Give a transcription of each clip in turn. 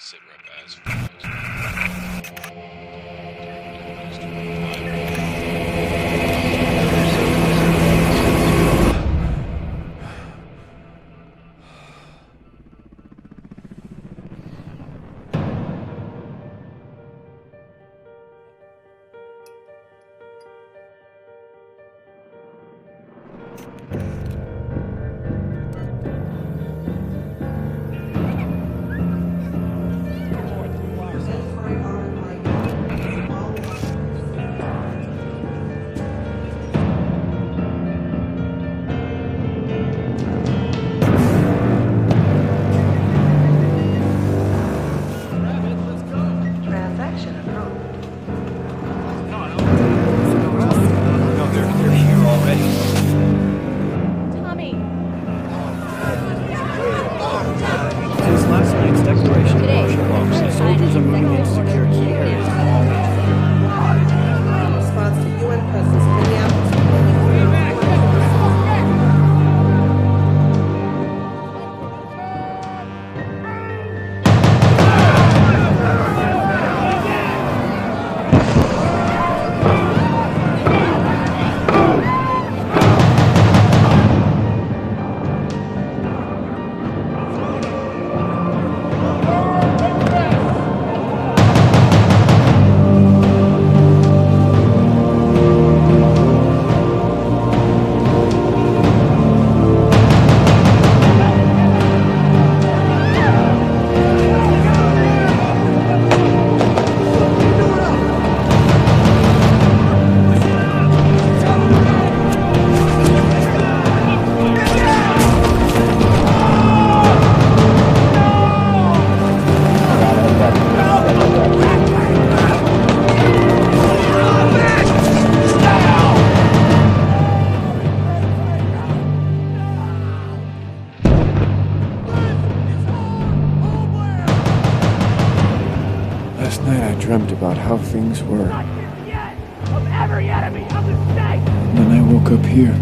Sit rep as follows. Transaction approved. No, they're here already. Tommy, Since last night's declaration of martial law, the soldiers are moving into secure key areas in all major In response to UN presence in Minneapolis. Last night I dreamt about how things were. Of every enemy of the state! And then I woke up here.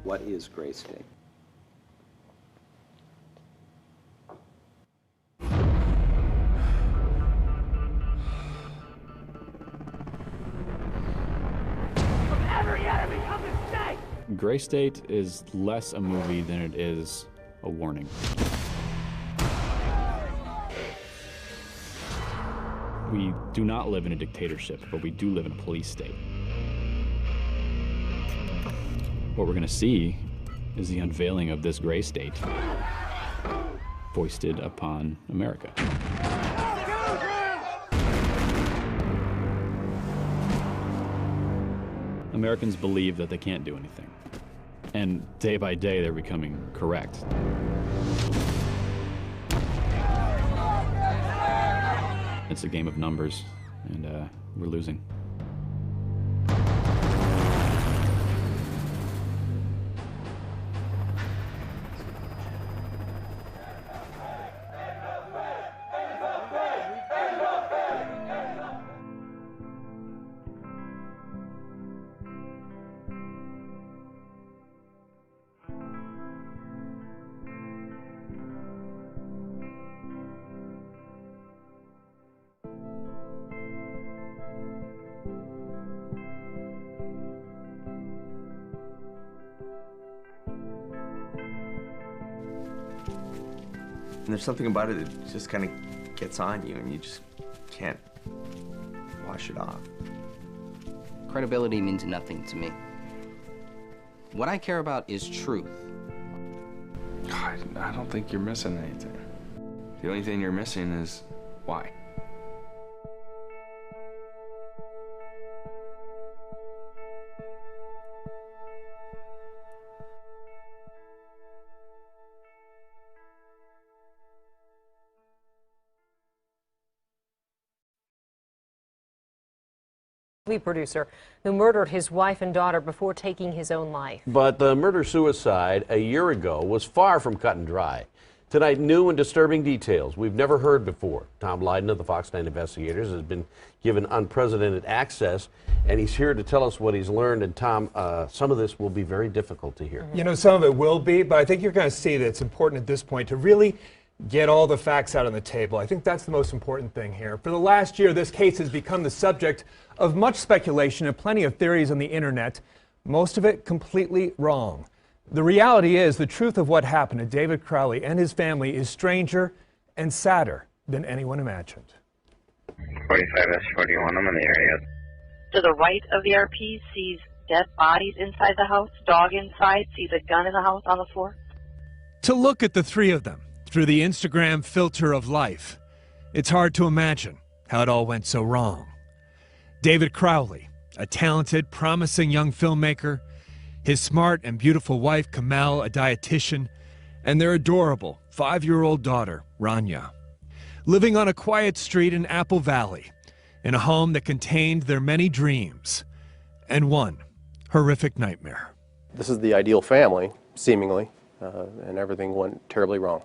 What is gray state? Of every enemy of the state! Gray State is less a movie than it is a warning. We do not live in a dictatorship, but we do live in a police state. What we're going to see is the unveiling of this gray state foisted upon America. Americans believe that they can't do anything. And day by day, they're becoming correct. It's a game of numbers, and we're losing. And there's something about it that just kind of gets on you and you just can't wash it off. Credibility means nothing to me. What I care about is truth. I don't think you're missing anything. The only thing you're missing is why. Producer who murdered his wife and daughter before taking his own life. But the murder-suicide a year ago was far from cut and dry. Tonight, new and disturbing details we've never heard before. Tom Lydon of the Fox 9 Investigators has been given unprecedented access, and he's here to tell us what he's learned. And Tom, some of this will be very difficult to hear. You know, some of it will be, but I think you're going to see that it's important at this point to really get all the facts out on the table. I think that's the most important thing here. For the last year, this case has become the subject of much speculation and plenty of theories on the internet, most of it completely wrong. The reality is the truth of what happened to David Crowley and his family is stranger and sadder than anyone imagined. 45S41, I'm in the area. To the right of the RP sees dead bodies inside the house, dog inside, sees a gun in the house on the floor. To look at the three of them through the Instagram filter of life, it's hard to imagine how it all went so wrong. David Crowley, a talented, promising young filmmaker, his smart and beautiful wife, Kamel, a dietitian, and their adorable 5-year-old daughter, Rania, living on a quiet street in Apple Valley, in a home that contained their many dreams and one horrific nightmare. This is the ideal family, seemingly, and everything went terribly wrong.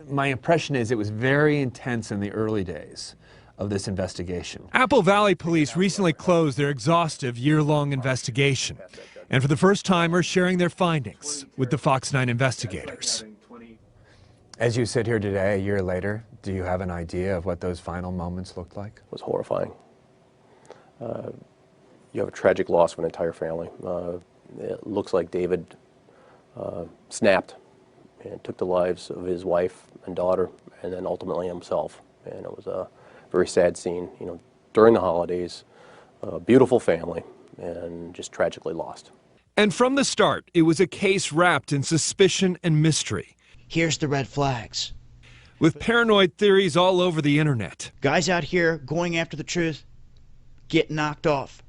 My impression is it was very intense in the early days of this investigation. Apple Valley police recently closed their exhaustive year-long investigation, and for the first time are sharing their findings with the Fox 9 investigators. As you sit here today, a year later, do you have an idea of what those final moments looked like? It was horrifying. You have a tragic loss of an entire family. It looks like David snapped and took the lives of his wife and daughter, and then ultimately himself. And it was a very sad scene, you know, during the holidays, a beautiful family, and just tragically lost. And from the start, it was a case wrapped in suspicion and mystery. Here's the red flags. With paranoid theories all over the internet. Guys out here going after the truth get knocked off.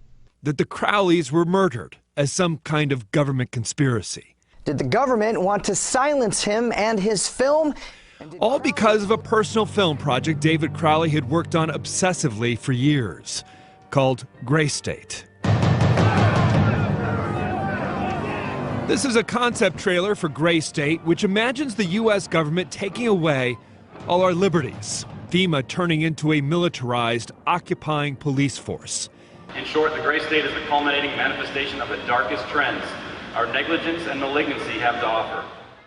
That the Crowleys were murdered as some kind of government conspiracy. Did the government want to silence him and his film? All because of a personal film project David Crowley had worked on obsessively for years, called Gray State. This is a concept trailer for Gray State, which imagines the U.S. government taking away all our liberties, FEMA turning into a militarized, occupying police force. In short, the Gray State is the culminating manifestation of the darkest trends our negligence and malignancy have to offer.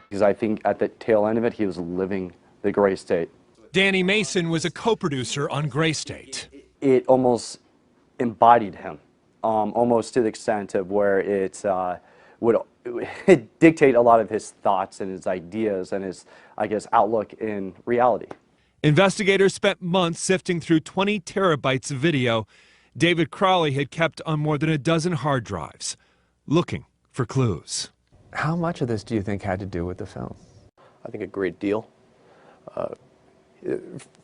Because I think at the tail end of it, he was living the Gray State. Danny Mason was a co-producer on Gray State. It almost embodied him, almost to the extent of where it would dictate a lot of his thoughts and his ideas and his, I guess, outlook in reality. Investigators spent months sifting through 20 terabytes of video David Crowley had kept on more than a dozen hard drives, looking for clues. How much of this do you think had to do with the film? I think a great deal.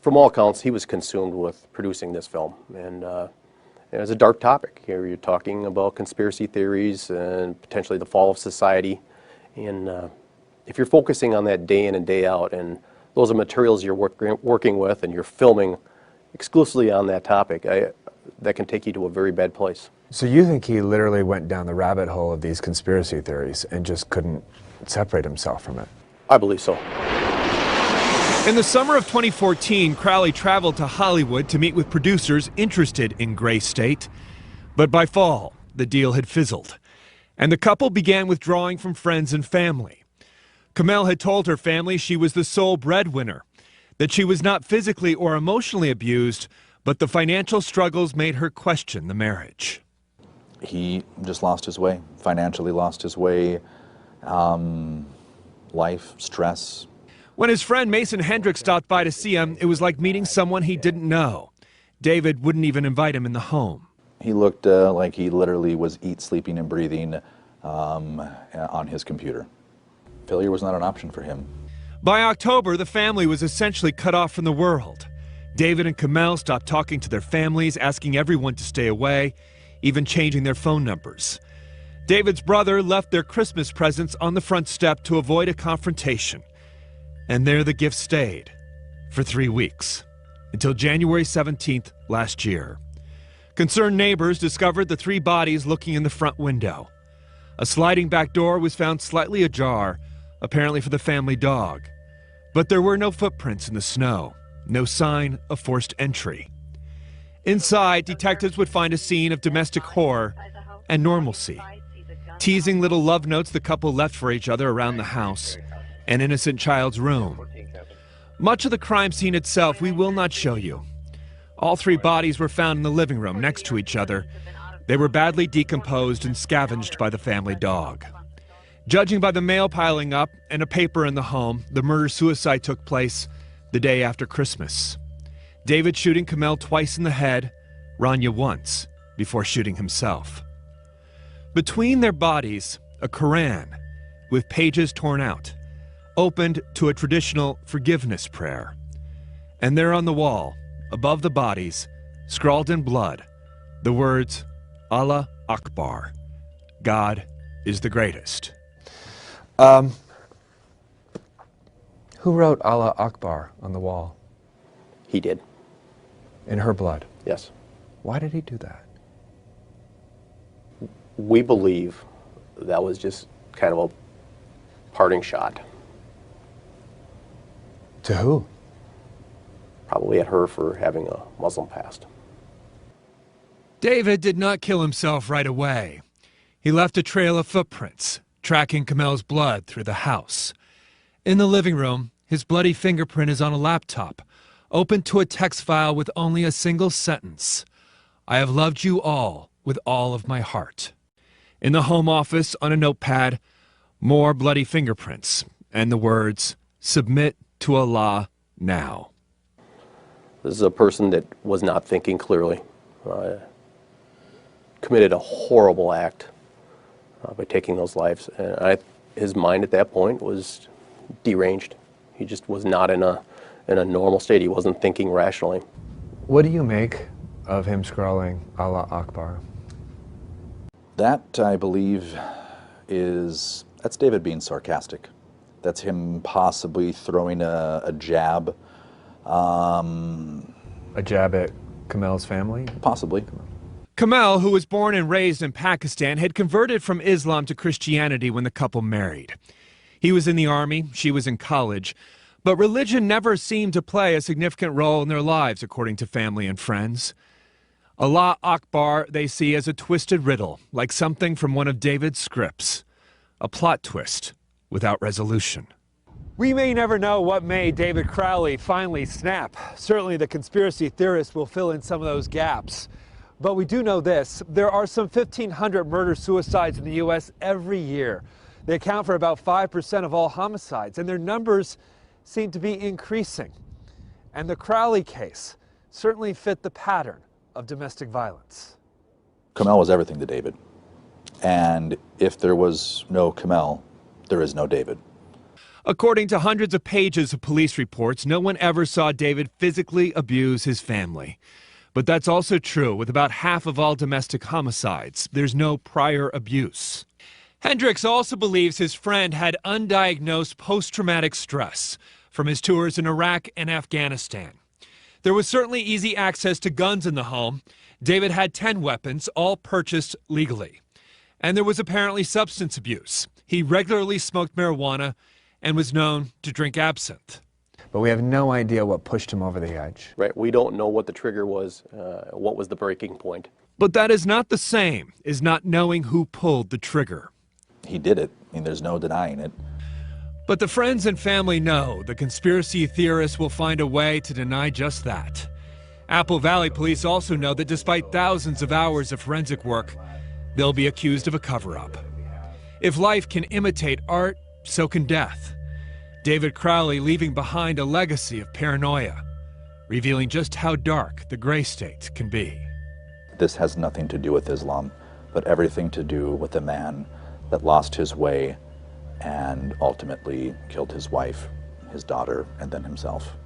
From all accounts, he was consumed with producing this film, and it was a dark topic. Here you're talking about conspiracy theories and potentially the fall of society, and if you're focusing on that day in and day out, and those are materials you're working with, and you're filming exclusively on that topic, that can take you to a very bad place. So you think he literally went down the rabbit hole of these conspiracy theories and just couldn't separate himself from it? I believe so. In the summer of 2014, Crowley traveled to Hollywood to meet with producers interested in Gray State. But by fall, the deal had fizzled, and the couple began withdrawing from friends and family. Kamel had told her family she was the sole breadwinner, that she was not physically or emotionally abused, but the financial struggles made her question the marriage. He just lost his way, financially lost his way, life, stress. When his friend Mason Hendricks stopped by to see him, it was like meeting someone he didn't know. David wouldn't even invite him in the home. He looked like he literally was sleeping, and breathing on his computer. Failure was not an option for him. By October, the family was essentially cut off from the world. David and Kamel stopped talking to their families, asking everyone to stay away, even changing their phone numbers. David's brother left their Christmas presents on the front step to avoid a confrontation. And there the gifts stayed for 3 weeks, until January 17th last year. Concerned neighbors discovered the 3 bodies looking in the front window. A sliding back door was found slightly ajar, apparently for the family dog. But there were no footprints in the snow, no sign of forced entry. Inside, detectives would find a scene of domestic horror and normalcy. Teasing little love notes the couple left for each other around the house, an innocent child's room. Much of the crime scene itself we will not show you. All 3 bodies were found in the living room next to each other. They were badly decomposed and scavenged by the family dog. Judging by the mail piling up and a paper in the home, the murder-suicide took place the day after Christmas. David shooting Kamel twice in the head, Rania once, before shooting himself. Between their bodies, a Quran with pages torn out, opened to a traditional forgiveness prayer. And there on the wall, above the bodies, scrawled in blood, the words, Allah Akbar, God is the greatest. Who wrote Allah Akbar on the wall? He did. In her blood? Yes. Why did he do that? We believe that was just kind of a parting shot. To who? Probably at her for having a Muslim past. David did not kill himself right away. He left a trail of footprints, tracking Kamel's blood through the house. In the living room, his bloody fingerprint is on a laptop, open to a text file with only a single sentence. I have loved you all with all of my heart. In the home office, on a notepad, more bloody fingerprints and the words, submit to Allah now. This is a person that was not thinking clearly, committed a horrible act by taking those lives. And his mind at that point was deranged. He just was not in a normal state. He wasn't thinking rationally. What do you make of him scrawling Allah Akbar? That, I believe, that's David being sarcastic. That's him possibly throwing a jab. A jab at Kamel's family? Possibly. Kamel, who was born and raised in Pakistan, had converted from Islam to Christianity when the couple married. He was in the army, she was in college, but religion never seemed to play a significant role in their lives, according to family and friends. Allah Akbar they see as a twisted riddle, like something from one of David's scripts. A plot twist without resolution. We may never know what made David Crowley finally snap. Certainly the conspiracy theorists will fill in some of those gaps. But we do know this, there are some 1,500 murder-suicides in the U.S. every year. They account for about 5% of all homicides, and their numbers seem to be increasing. And the Crowley case certainly fit the pattern of domestic violence. Kamel was everything to David. And if there was no Kamel, there is no David. According to hundreds of pages of police reports, no one ever saw David physically abuse his family. But that's also true with about half of all domestic homicides. There's no prior abuse. Hendricks also believes his friend had undiagnosed post-traumatic stress from his tours in Iraq and Afghanistan. There was certainly easy access to guns in the home. David had 10 weapons, all purchased legally. And there was apparently substance abuse. He regularly smoked marijuana and was known to drink absinthe. But we have no idea what pushed him over the edge. Right, we don't know what the trigger was, what was the breaking point. But that is not the same as not knowing who pulled the trigger. He did it. I mean, there's no denying it. But the friends and family know the conspiracy theorists will find a way to deny just that. Apple Valley police also know that despite thousands of hours of forensic work, they'll be accused of a cover-up. If life can imitate art, so can death. David Crowley leaving behind a legacy of paranoia, revealing just how dark the gray state can be. This has nothing to do with Islam, but everything to do with a man that lost his way and ultimately killed his wife, his daughter, and then himself.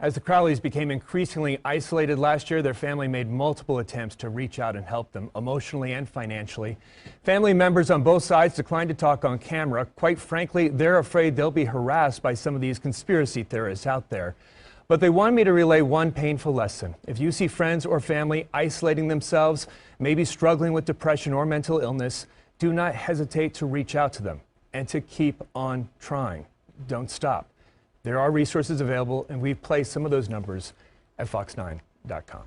As the Crowleys became increasingly isolated last year, their family made multiple attempts to reach out and help them emotionally and financially. Family members on both sides declined to talk on camera. Quite frankly, they're afraid they'll be harassed by some of these conspiracy theorists out there. But they want me to relay one painful lesson. If you see friends or family isolating themselves, maybe struggling with depression or mental illness, do not hesitate to reach out to them and to keep on trying. Don't stop. There are resources available, and we've placed some of those numbers at fox9.com.